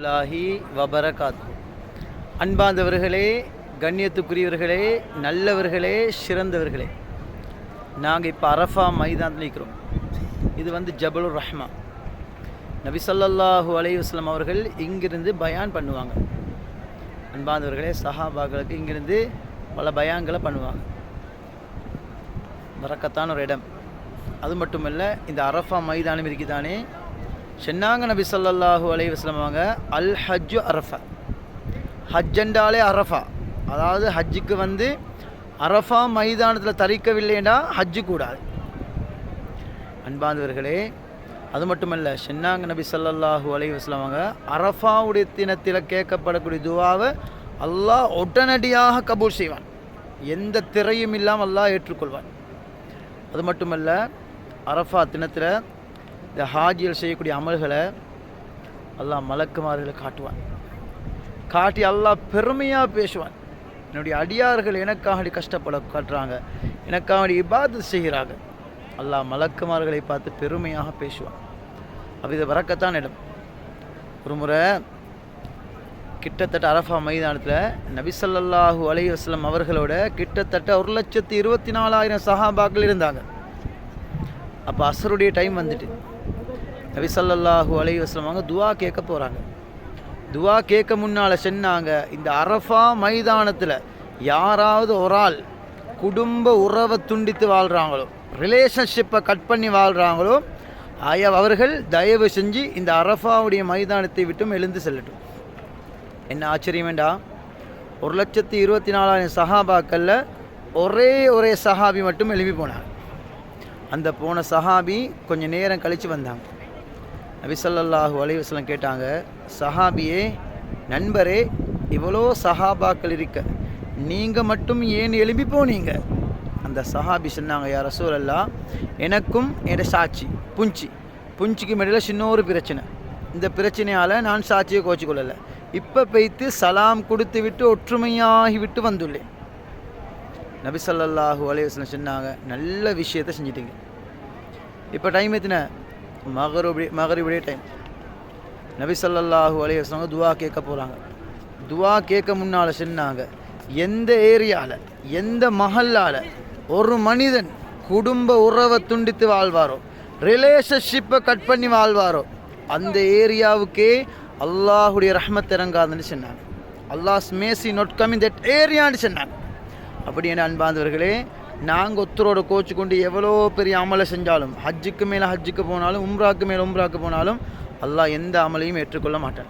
லாஹி வபரகாத். அன்பார்ந்தவர்களே, கண்ணியத்துக்குரியவர்களே, நல்லவர்களே, சிறந்தவர்களே, நாங்கள் இப்போ அரஃபா மைதானத்தில் இருக்கிறோம். இது ஜபலுர் ரஹ்மா. நபி ஸல்லல்லாஹு அலைஹி வஸல்லம் அவர்கள் இங்கிருந்து பயான் பண்ணுவாங்க. அன்பார்ந்தவர்களே, சஹாபாக்களுக்கு இங்கிருந்து பல பயான்களை பண்ணுவாங்க. பரக்கத்தான ஒரு இடம். அது மட்டுமல்ல, இந்த அரஃபா மைதானம் இருக்குதானே, சொன்னாங்க நபி ஸல்லல்லாஹு அலைஹி வஸல்லம் அவங்க, அல் ஹஜ்ஜு அரஃபா. ஹஜ்ஜென்றாலே அரஃபா, அதாவது ஹஜ்ஜுக்கு அரஃபா மைதானத்தில் தரிக்கவில்லைண்டா ஹஜ்ஜு கூடாது. அன்பார்ந்தவர்களே, அது மட்டுமல்ல, சொன்னாங்க நபி ஸல்லல்லாஹு அலைஹி வஸல்லம் அவங்க, அரஃபாவுடைய தினத்தில் கேட்கப்படக்கூடிய துவாவை அல்லாஹ் உடனடியாக கபூல் செய்வான். எந்த திரையும் இல்லாமல் அல்லாஹ் ஏற்றுக்கொள்வான். அது மட்டுமல்ல, அரஃபா தினத்தில் இந்த ஹாஜிகள் செய்யக்கூடிய அமல்களை அல்லாஹ் மலக்குமார்களை காட்டுவான். காட்டி அல்லாஹ் பெருமையாக பேசுவான். என்னுடைய அடியார்கள் எனக்காக கஷ்டப்பட காட்டுறாங்க, எனக்காக இபாதத் செய்கிறாங்க. அல்லாஹ் மலக்குமார்களை பார்த்து பெருமையாக பேசுவான். அப்போ இது வரக்கத்தான் இடம். ஒரு முறை கிட்டத்தட்ட அரஃபா மைதானத்தில் நபி ஸல்லல்லாஹு அலைஹி வஸல்லம் அவர்களோட கிட்டத்தட்ட 1,24,000 சஹாபாக்கள் இருந்தாங்க. அப்போ அஸ்ருடைய டைம் வந்துட்டு நபி ஸல்லல்லாஹு அலைஹி வஸல்லம் அவங்க துவா கேட்க போகிறாங்க. துவா கேட்க முன்னால் சொன்னாங்க, இந்த அரஃபா மைதானத்தில் யாராவது ஒரு ஆள் குடும்ப உறவை துண்டித்து வாழ்கிறாங்களோ, ரிலேஷன்ஷிப்பை கட் பண்ணி வாழ்கிறாங்களோ, அவர்கள் தயவு செஞ்சு இந்த அரஃபாவுடைய மைதானத்தை விட்டும் எழுந்து செல்லட்டும். என்ன ஆச்சரியம் வேண்டாம், 1,24,000 சஹாபாக்களில் ஒரே சஹாபி மட்டும் எழுப்பி போனாங்க. அந்த போன சஹாபி கொஞ்சம் நேரம் கழித்து வந்தாங்க. நபி ஸல்லல்லாஹு அலைஹி வஸல்லம் கேட்டாங்க, சஹாபியே, நண்பரே, இவ்வளோ சஹாபாக்கள் இருக்க நீங்கள் மட்டும் ஏன் எழுப்பி போனீங்க? அந்த சஹாபி சொன்னாங்க, யா ரசூலல்லாஹ், எனக்கும் என்னோட சாட்சி புஞ்சிக்கு மேடையில் சின்ன ஒரு பிரச்சனை. இந்த பிரச்சனையால் நான் சாட்சியை கோச்சிக்கொள்ளலை. இப்போ போய்த்து சலாம் கொடுத்து விட்டு ஒற்றுமையாகி விட்டு வந்துள்ளேன். நபி ஸல்லல்லாஹு அலைஹி வஸல்லம் சொன்னாங்க, நல்ல விஷயத்தை செஞ்சிட்டீங்க. இப்போ டைம் எத்தனை? மகரிபுடைய டைம். நபி ஸல்லல்லாஹு அலைஹி வஸல்லம் துவா கேட்க போகிறாங்க. துவா கேட்க முன்னால் சொன்னாங்க, எந்த ஏரியாவில், எந்த மஹல்லால் ஒரு மனிதன் குடும்ப உறவை துண்டித்து வாழ்வாரோ, ரிலேஷன்ஷிப்பை கட் பண்ணி வாழ்வாரோ, அந்த ஏரியாவுக்கே அல்லாஹுடைய ரஹ்மத் இறங்காதுன்னு சொன்னாங்க. அல்லாஹ்ஸ் மேசி நாட் கம் இன் தட் ஏரியான்னு சொன்னாங்க. அப்படி என்ன அன்பார்ந்தவர்களே, நாங்கள் ஒருத்தரோட கோச்சு கொண்டு எவ்வளோ பெரிய அமலை செஞ்சாலும், ஹஜ்ஜுக்கு மேலே ஹஜ்ஜுக்கு போனாலும், உம்ராக்கு மேலே உம்ராக்கு போனாலும், அல்லாஹ் எந்த அமலையும் ஏற்றுக்கொள்ள மாட்டான்.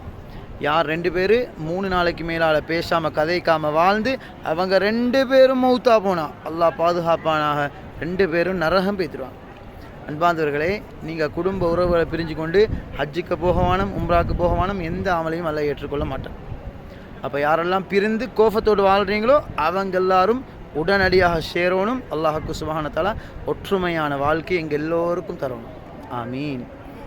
யார் 2 பேர் 3 நாளைக்கு மேலால் பேசாமல் கதைக்காமல் வாழ்ந்து அவங்க 2 பேரும் மௌத்தா போனால் அல்லாஹ் பாதுகாப்பானாக, 2 பேரும் நரகம் பேத்துருவாங்க. அன்பார்ந்தவர்களே, நீங்கள் குடும்ப உறவுகளை பிரிஞ்சு கொண்டு ஹஜ்ஜுக்கு போகவானும் உம்ராக்கு போகவானும் எந்த அமலையும் அல்லாஹ் ஏற்றுக்கொள்ள மாட்டான். அப்போ யாரெல்லாம் பிரிந்து கோபத்தோடு வாழ்கிறீங்களோ அவங்க எல்லாரும் உடனடியாக சேரணும். அல்லாஹ்வுக்கு சுப்ஹானஹு வ தஆலா ஒற்றுமையான வாழ்க்கை எங்கள் எல்லோருக்கும் தரணும். ஆமீன்.